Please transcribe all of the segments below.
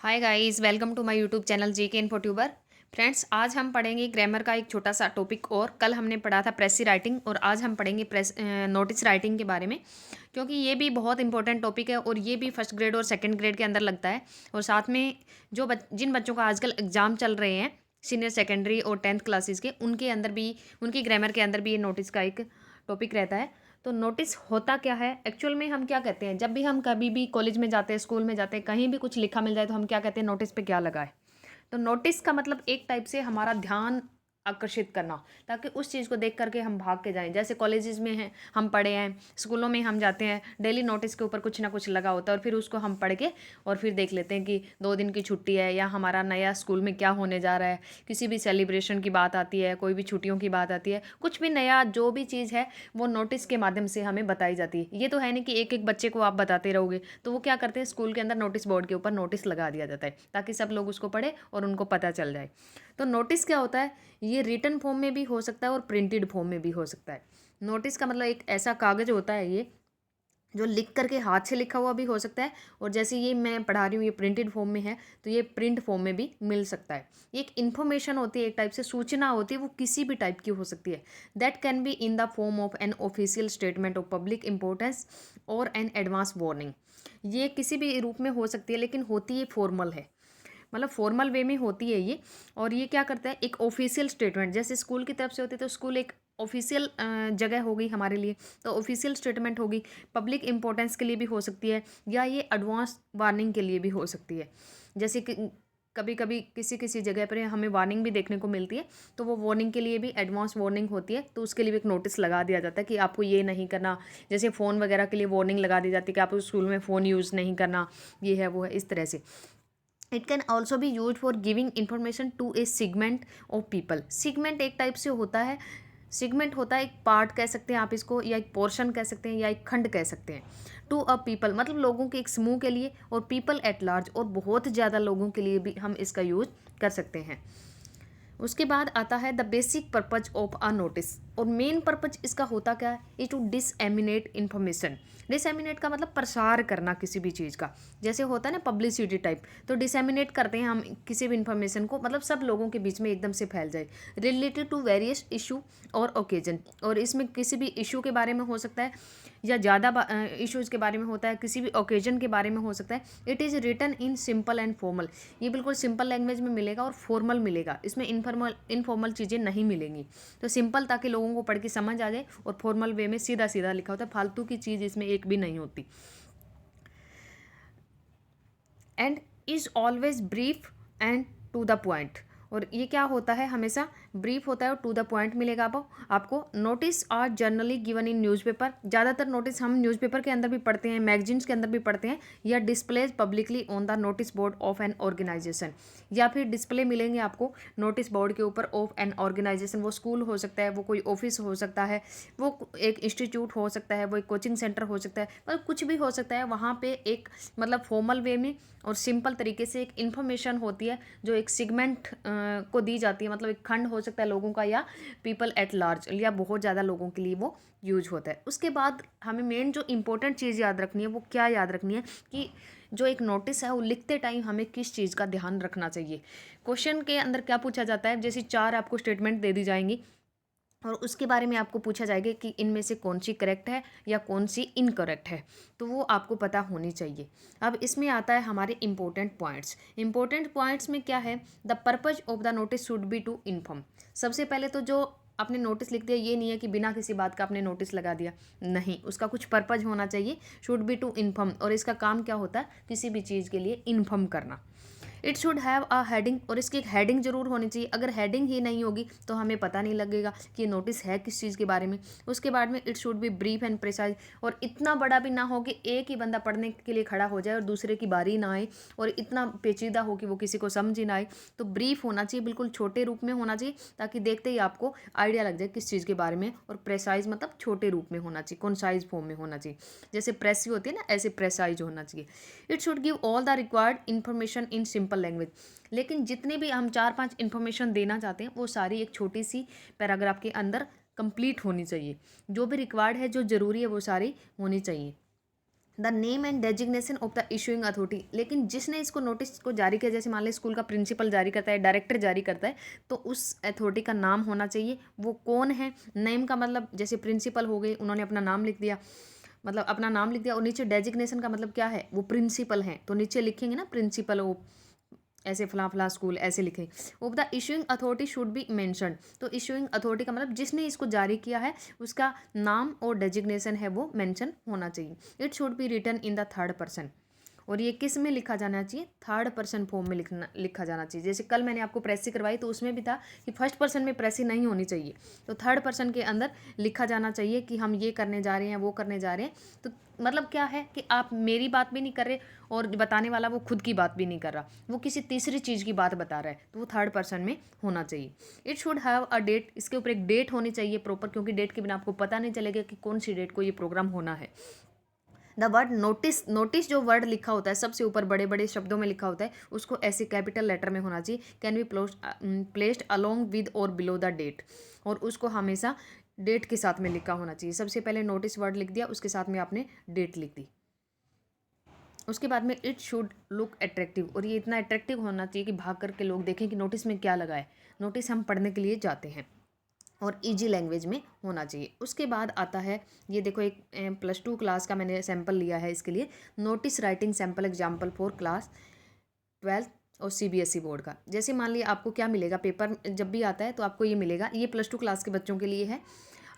Hi guys, welcome to my YouTube channel GK info tuber. Friends, आज हम पढ़ेंगे grammar का एक छोटा सा टॉपिक। और कल हमने पढ़ा था प्रेसी राइटिंग और आज हम पढ़ेंगे नोटिस राइटिंग के बारे में, क्योंकि ये भी बहुत इंपॉर्टेंट टॉपिक है और ये भी फर्स्ट ग्रेड और सेकंड ग्रेड के अंदर लगता है। और साथ में जिन बच्चों का आजकल एग्ज़ाम चल रहे हैं सीनियर सेकेंडरी और 10th क्लासेस के, उनके अंदर भी उनकी ग्रामर के अंदर भी ये नोटिस का एक टॉपिक रहता है। तो नोटिस होता क्या है एक्चुअल में, हम क्या कहते हैं जब भी हम कभी भी कॉलेज में जाते हैं, स्कूल में जाते हैं, कहीं भी कुछ लिखा मिल जाए तो हम क्या कहते हैं, नोटिस पे क्या लगा है। तो नोटिस का मतलब एक टाइप से हमारा ध्यान आकर्षित करना, ताकि उस चीज़ को देख करके हम भाग के जाएं। जैसे कॉलेजेस में हैं, हम पढ़े हैं, स्कूलों में हम जाते हैं, डेली नोटिस के ऊपर कुछ ना कुछ लगा होता है और फिर उसको हम पढ़ के और फिर देख लेते हैं कि 2 दिन की छुट्टी है या हमारा नया स्कूल में क्या होने जा रहा है। किसी भी सेलिब्रेशन की बात आती है, कोई भी छुट्टियों की बात आती है, कुछ भी नया जो भी चीज़ है वो नोटिस के माध्यम से हमें बताई जाती है। ये तो है नहीं कि एक एक बच्चे को आप बताते रहोगे। तो वो क्या करते हैं, स्कूल के अंदर नोटिस बोर्ड के ऊपर नोटिस लगा दिया जाता है ताकि सब लोग उसको पढ़े और उनको पता चल जाए। तो नोटिस क्या होता है, ये रिटन फॉर्म में भी हो सकता है और प्रिंटेड फॉर्म में भी हो सकता है। नोटिस का मतलब एक ऐसा कागज़ होता है ये, जो लिख करके हाथ से लिखा हुआ भी हो सकता है, और जैसे ये मैं पढ़ा रही हूँ ये प्रिंटेड फॉर्म में है तो ये प्रिंट फॉर्म में भी मिल सकता है। ये एक इन्फॉर्मेशन होती है, एक टाइप से सूचना होती है, वो किसी भी टाइप की हो सकती है। That can be in the form of an official statement of public importance और एन एडवांस वार्निंग। ये किसी भी रूप में हो सकती है, लेकिन होती है फॉर्मल है, मतलब फॉर्मल वे में होती है ये। और ये क्या करता है, एक ऑफिशियल स्टेटमेंट, जैसे स्कूल की तरफ से होती है तो स्कूल एक ऑफिशियल जगह हो गई हमारे लिए, तो ऑफिशियल स्टेटमेंट होगी। पब्लिक इंपॉर्टेंस के लिए भी हो सकती है या ये एडवांस वार्निंग के लिए भी हो सकती है। जैसे कि कभी कभी किसी किसी जगह पर हमें वार्निंग भी देखने को मिलती है, तो वो वार्निंग के लिए भी एडवांस वार्निंग होती है, तो उसके लिए भी एक नोटिस लगा दिया जाता है कि आपको ये नहीं करना। जैसे फ़ोन वगैरह के लिए वार्निंग लगा दी जाती है कि आप स्कूल में फ़ोन यूज़ नहीं करना, ये है वो है, इस तरह से। It can also be use for giving information to a segment of people. Segment एक टाइप से होता है, सिगमेंट होता है एक पार्ट कह सकते हैं आप इसको, या एक पोर्शन कह सकते हैं, या एक खंड कह सकते हैं। टू अ पीपल मतलब लोगों के एक समूह के लिए, और पीपल एट लार्ज और बहुत ज़्यादा लोगों के लिए भी हम इसका यूज कर सकते हैं। उसके बाद आता है the basic purpose of a notice. और मेन पर्पज इसका होता क्या है, इज टू डिसएमिनेट इन्फॉर्मेशन। डिसएमिनेट का मतलब प्रसार करना किसी भी चीज़ का, जैसे होता है ना पब्लिसिटी टाइप। तो डिसएमिनेट करते हैं हम किसी भी इन्फॉर्मेशन को, मतलब सब लोगों के बीच में एकदम से फैल जाए, रिलेटेड टू वेरियस इशू और ओकेजन। और इसमें किसी भी इशू के बारे में हो सकता है, या ज़्यादा इश्यूज़ के बारे में होता है, किसी भी ओकेजन के बारे में हो सकता है। It is written in simple and formal. ये बिल्कुल सिंपल लैंग्वेज में मिलेगा और फॉर्मल मिलेगा, इसमें इनफॉर्मल चीज़ें नहीं मिलेंगी। तो सिंपल ताकि लोगों को पढ़ के समझ आ जाए, और फॉर्मल वे में सीधा सीधा लिखा होता है, फालतू की चीज़ इसमें एक भी नहीं होती। And is always brief and to the point. और ये क्या होता है, हमेशा ब्रीफ होता है और टू द पॉइंट मिलेगा आपको। Notice are generally given in newspaper. ज़्यादातर नोटिस हम न्यूज़पेपर के अंदर भी पढ़ते हैं, मैगजीन्स के अंदर भी पढ़ते हैं, या displays publicly on the notice board of an organisation. या फिर डिस्प्ले मिलेंगे आपको नोटिस बोर्ड के ऊपर ऑफ एन ऑर्गेनाइजेशन। वो स्कूल हो सकता है, वो कोई ऑफिस हो सकता है, वो एक इंस्टीट्यूट हो सकता है, वो एक कोचिंग सेंटर हो सकता है, मतलब कुछ भी हो सकता है। वहाँ पे एक मतलब फॉर्मल वे में और सिंपल तरीके से एक इन्फॉर्मेशन होती है जो एक सिगमेंट को दी जाती है, मतलब एक खंड हो सकता है लोगों का, या पीपल एट लार्ज, या बहुत ज़्यादा लोगों के लिए वो यूज होता है। उसके बाद हमें मेन जो इंपॉर्टेंट चीज़ याद रखनी है, वो क्या याद रखनी है कि जो एक नोटिस है वो लिखते टाइम हमें किस चीज़ का ध्यान रखना चाहिए। क्वेश्चन के अंदर क्या पूछा जाता है, जैसे 4 आपको स्टेटमेंट दे दी जाएंगी और उसके बारे में आपको पूछा जाएगा कि इनमें से कौन सी करेक्ट है या कौन सी इनकरेक्ट है, तो वो आपको पता होनी चाहिए। अब इसमें आता है हमारे इंपॉर्टेंट पॉइंट्स। इंपॉर्टेंट पॉइंट्स में क्या है, the purpose of the notice should be to inform. सबसे पहले तो जो आपने नोटिस लिख दिया, ये नहीं है कि बिना किसी बात का आपने नोटिस लगा दिया, नहीं, उसका कुछ पर्पज होना चाहिए। शुड बी टू इन्फॉर्म, और इसका काम क्या होता है, किसी भी चीज़ के लिए इन्फॉर्म करना। It should have a heading, और इसकी एक हेडिंग जरूर होनी चाहिए। अगर हेडिंग ही नहीं होगी तो हमें पता नहीं लगेगा कि ये नोटिस है किस चीज़ के बारे में। उसके बाद में it should B brief and precise, और इतना बड़ा भी ना हो कि एक ही बंदा पढ़ने के लिए खड़ा हो जाए और दूसरे की बारी ना आए, और इतना पेचीदा हो कि वो किसी को समझ ही ना आए। तो ब्रीफ होना चाहिए, बिल्कुल छोटे रूप में होना चाहिए, ताकि देखते ही आपको आइडिया लग जाए किस चीज़ के बारे में। और प्रेसाइज मतलब छोटे रूप में होना चाहिए, कॉन्साइज फॉर्म में होना चाहिए। जैसे प्रेसी होती है ना, ऐसे प्रेसाइज होना चाहिए। It should give all the required information in simple language. लेकिन जितने भी हम 4-5 इन्फॉर्मेशन देना चाहते हैं, वो सारी एक छोटी सी पैराग्राफ के अंदर कंप्लीट होनी चाहिए। जो भी रिक्वायर्ड है, जो ज़रूरी है, वो सारी होनी चाहिए। The name and designation of the issuing authority, लेकिन जिसने इसको नोटिस को जारी किया, जैसे मान लीजिए स्कूल का प्रिंसिपल जारी करता है, डायरेक्टर जारी करता है, तो उस अथॉरिटी का नाम होना चाहिए, वो कौन है। नेम का मतलब जैसे प्रिंसिपल हो गए, उन्होंने अपना नाम लिख दिया, मतलब अपना नाम लिख दिया, और नीचे डेजिग्नेशन का मतलब क्या है, वो प्रिंसिपल हैं, तो नीचे लिखेंगे ना प्रिंसिपल ऑफ ऐसे फला फला स्कूल ऐसे लिखे। Of the issuing authority should be mentioned, तो इशूइंग अथॉरिटी का मतलब जिसने इसको जारी किया है उसका नाम और डेजिग्नेशन है वो मेंशन होना चाहिए। It should be written in the third person, और ये किस में लिखा जाना चाहिए, थर्ड पर्सन फॉर्म में लिखा जाना चाहिए। जैसे कल मैंने आपको प्रेसी करवाई तो उसमें भी था कि फर्स्ट पर्सन में प्रेसी नहीं होनी चाहिए, तो थर्ड पर्सन के अंदर लिखा जाना चाहिए कि हम ये करने जा रहे हैं, वो करने जा रहे हैं। तो मतलब क्या है कि आप मेरी बात भी नहीं कर रहे और बताने वाला वो खुद की बात भी नहीं कर रहा, वो किसी तीसरी चीज़ की बात बता रहा है, तो वो थर्ड पर्सन में होना चाहिए। It should have a date, इसके ऊपर एक डेट होनी चाहिए प्रॉपर, क्योंकि डेट के बिना आपको पता नहीं चलेगा कि कौन सी डेट को ये प्रोग्राम होना है। द वर्ड नोटिस, नोटिस जो वर्ड लिखा होता है सबसे ऊपर बड़े बड़े शब्दों में लिखा होता है, उसको ऐसे कैपिटल लेटर में होना चाहिए। Can be placed along with और बिलो द डेट, और उसको हमेशा डेट के साथ में लिखा होना चाहिए। सबसे पहले नोटिस वर्ड लिख दिया, उसके साथ में आपने डेट लिख दी। उसके बाद में इट शुड लुक अट्रैक्टिव, और ये इतना अट्रैक्टिव होना चाहिए कि भाग करके लोग देखें कि नोटिस में क्या लगा है। नोटिस हम पढ़ने के लिए जाते हैं, और इजी लैंग्वेज में होना चाहिए। उसके बाद आता है, ये देखो एक +2 क्लास का मैंने सैम्पल लिया है इसके लिए, notice writing sample example for class 12 और CBSE बोर्ड का। जैसे मान लिया आपको क्या मिलेगा, पेपर जब भी आता है तो आपको ये मिलेगा, ये +2 क्लास के बच्चों के लिए है।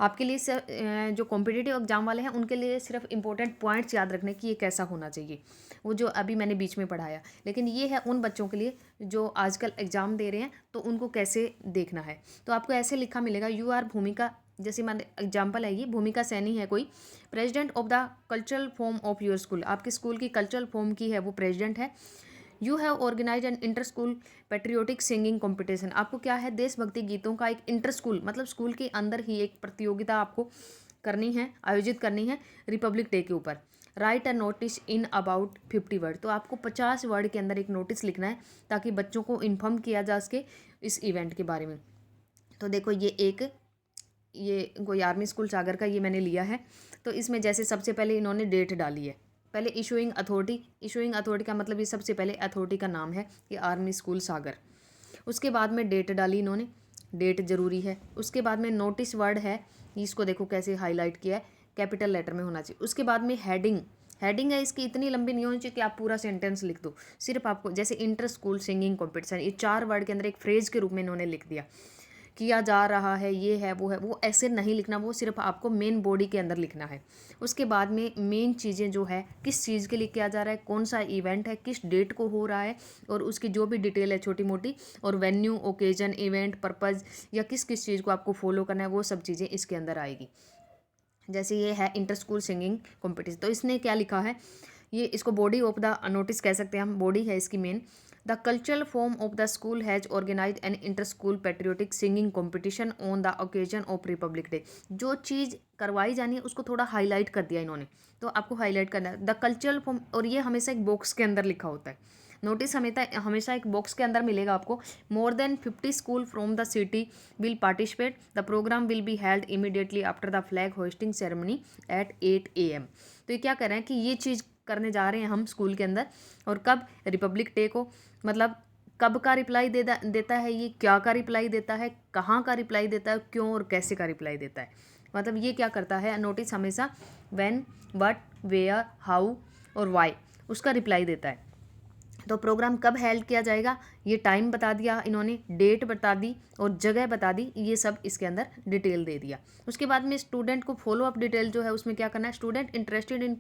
आपके लिए जो कॉम्पिटिटिव एग्जाम वाले हैं उनके लिए सिर्फ इंपॉर्टेंट पॉइंट्स याद रखने की ये कैसा होना चाहिए, वो जो अभी मैंने बीच में पढ़ाया। लेकिन ये है उन बच्चों के लिए जो आजकल एग्ज़ाम दे रहे हैं, तो उनको कैसे देखना है। तो आपको ऐसे लिखा मिलेगा, यू आर भूमिका, जैसे मान एग्जाम्पल है ये, भूमिका सैनी है कोई, president of the cultural form of your school, आपके स्कूल की कल्चरल फॉर्म की है वो प्रेसिडेंट है। You have organise an inter school patriotic singing competition, आपको क्या है, देशभक्ति गीतों का एक इंटर स्कूल, मतलब स्कूल के अंदर ही एक प्रतियोगिता आपको करनी है, आयोजित करनी है रिपब्लिक डे के ऊपर। Right a notice in about 50 word, तो आपको 50 वर्ड के अंदर एक नोटिस लिखना है, ताकि बच्चों को इन्फॉर्म किया जा सके इस इवेंट के बारे में। तो देखो ये कोई आर्मी स्कूल सागर का ये मैंने लिया है। तो इसमें जैसे सबसे पहले इन्होंने डेट डाली है, पहले इशूइंग अथॉरिटी, इशूइंग अथॉरिटी का मतलब ये सबसे पहले अथॉरिटी का नाम है कि आर्मी स्कूल सागर। उसके बाद में डेट डाली इन्होंने, डेट ज़रूरी है। उसके बाद में नोटिस वर्ड है, इसको देखो कैसे हाईलाइट किया है, कैपिटल लेटर में होना चाहिए। उसके बाद में हेडिंग, हेडिंग है इसकी इतनी लंबी नहीं होनी चाहिए कि आप पूरा सेंटेंस लिख दो, सिर्फ आपको जैसे इंटर स्कूल सिंगिंग कॉम्पिटिशन, ये 4 वर्ड के अंदर एक फ्रेज के रूप में इन्होंने लिख दिया, किया जा रहा है, ये है, वो ऐसे नहीं लिखना, वो सिर्फ आपको मेन बॉडी के अंदर लिखना है। उसके बाद में मेन चीज़ें जो है, किस चीज़ के लिए किया जा रहा है, कौन सा इवेंट है, किस डेट को हो रहा है, और उसकी जो भी डिटेल है छोटी मोटी, और वेन्यू, ओकेजन, इवेंट, पर्पज़, या किस किस चीज़ को आपको फॉलो करना है, वो सब चीज़ें इसके अंदर आएगी। जैसे ये है इंटर स्कूल सिंगिंग कॉम्पिटिशन, तो इसने क्या लिखा है, ये इसको बॉडी ऑफ द नोटिस कह सकते हैं हम, बॉडी है इसकी main. The cultural form of the school has organise an inter school patriotic singing competition on the occasion of Republic Day, जो चीज़ करवाई जानी है उसको थोड़ा हाईलाइट कर दिया इन्होंने, तो आपको हाईलाइट करना है द कल्चरल फॉर्म, और ये हमेशा एक बॉक्स के अंदर लिखा होता है। नोटिस हमेशा एक बॉक्स के अंदर मिलेगा आपको। More than 50 school from the city will participate, the programme will be held immediately after the flag hoisting ceremony at 8 AM। तो ये क्या कर रहे हैं कि ये चीज़ करने जा रहे हैं हम स्कूल के अंदर, और कब, रिपब्लिक डे को, मतलब कब का रिप्लाई देता है ये, क्या का रिप्लाई देता है, कहाँ का रिप्लाई देता है, क्यों और कैसे का रिप्लाई देता है। मतलब ये क्या करता है, नोटिस हमेशा व्हेन, व्हाट, वेयर, हाउ और व्हाई उसका रिप्लाई देता है। तो प्रोग्राम कब हेल्ड किया जाएगा, ये टाइम बता दिया इन्होंने, डेट बता दी और जगह बता दी, ये सब इसके अंदर डिटेल दे दिया। उसके बाद में स्टूडेंट को फॉलो अप डिटेल जो है उसमें क्या करना है, student interested in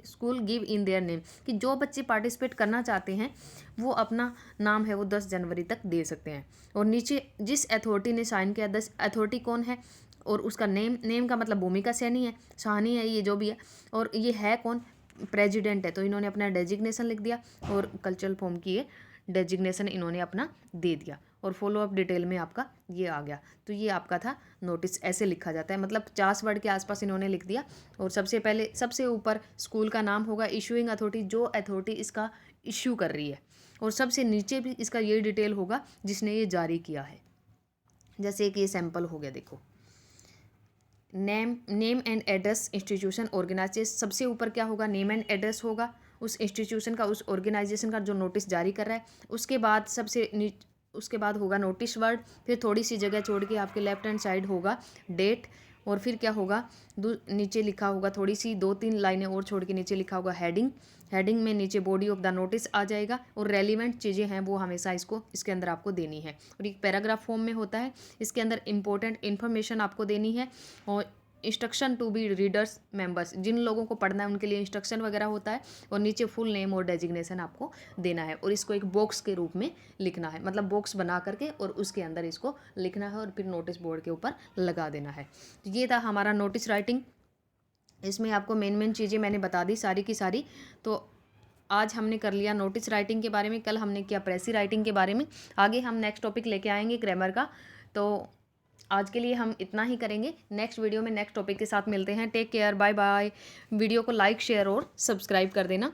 school give in their name, कि जो बच्चे पार्टिसिपेट करना चाहते हैं वो अपना नाम है वो 10 जनवरी तक दे सकते हैं। और नीचे जिस अथॉरिटी ने साइन किया, 10 अथॉरिटी कौन है, और उसका नेम का मतलब भूमिका सैनी है, साहनी है, ये जो भी है, और ये है कौन, प्रेसिडेंट है, तो इन्होंने अपना डेजिग्नेशन लिख दिया, और कल्चरल फॉर्म की ये डेजिग्नेशन इन्होंने अपना दे दिया, और फॉलो अप डिटेल में आपका ये आ गया। तो ये आपका था नोटिस, ऐसे लिखा जाता है, मतलब 50 वर्ड के आसपास इन्होंने लिख दिया। और सबसे पहले सबसे ऊपर स्कूल का नाम होगा, इशूइंग अथॉरिटी, जो अथॉरिटी इसका इश्यू कर रही है, और सबसे नीचे भी इसका ये डिटेल होगा जिसने ये जारी किया है। जैसे कि ये सैंपल हो गया, देखो name and address institution organisation, सबसे ऊपर क्या होगा, नेम एंड एड्रेस होगा उस इंस्टीट्यूशन का, उस ऑर्गेनाइजेशन का जो नोटिस जारी कर रहा है। उसके बाद उसके बाद होगा नोटिस वर्ड, फिर थोड़ी सी जगह छोड़ के आपके लेफ्ट हैंड साइड होगा डेट, और फिर क्या होगा, नीचे लिखा होगा थोड़ी सी 2-3 लाइनें और छोड़ के नीचे लिखा होगा हेडिंग। हेडिंग में नीचे बॉडी ऑफ द नोटिस आ जाएगा, और रेलिवेंट चीज़ें हैं वो हमेशा इसके अंदर आपको देनी है। और एक पैराग्राफ फॉर्म में होता है, इसके अंदर इंपॉर्टेंट इन्फॉर्मेशन आपको देनी है, और instruction to be readers members, जिन लोगों को पढ़ना है उनके लिए इंस्ट्रक्शन वगैरह होता है, और नीचे फुल नेम और डेजिग्नेशन आपको देना है, और इसको एक बॉक्स के रूप में लिखना है, मतलब बॉक्स बना करके और उसके अंदर इसको लिखना है और फिर नोटिस बोर्ड के ऊपर लगा देना है। तो ये था हमारा नोटिस राइटिंग। इसमें आपको मेन चीज़ें मैंने बता दी सारी की सारी। तो आज हमने कर लिया नोटिस राइटिंग के बारे में, कल हमने किया प्रेसी राइटिंग के बारे में। आगे हम नेक्स्ट टॉपिक लेके आएंगे ग्रामर का। तो आज के लिए हम इतना ही करेंगे, नेक्स्ट वीडियो में नेक्स्ट टॉपिक के साथ मिलते हैं। Take care, bye bye. Video को लाइक शेयर और सब्सक्राइब कर देना।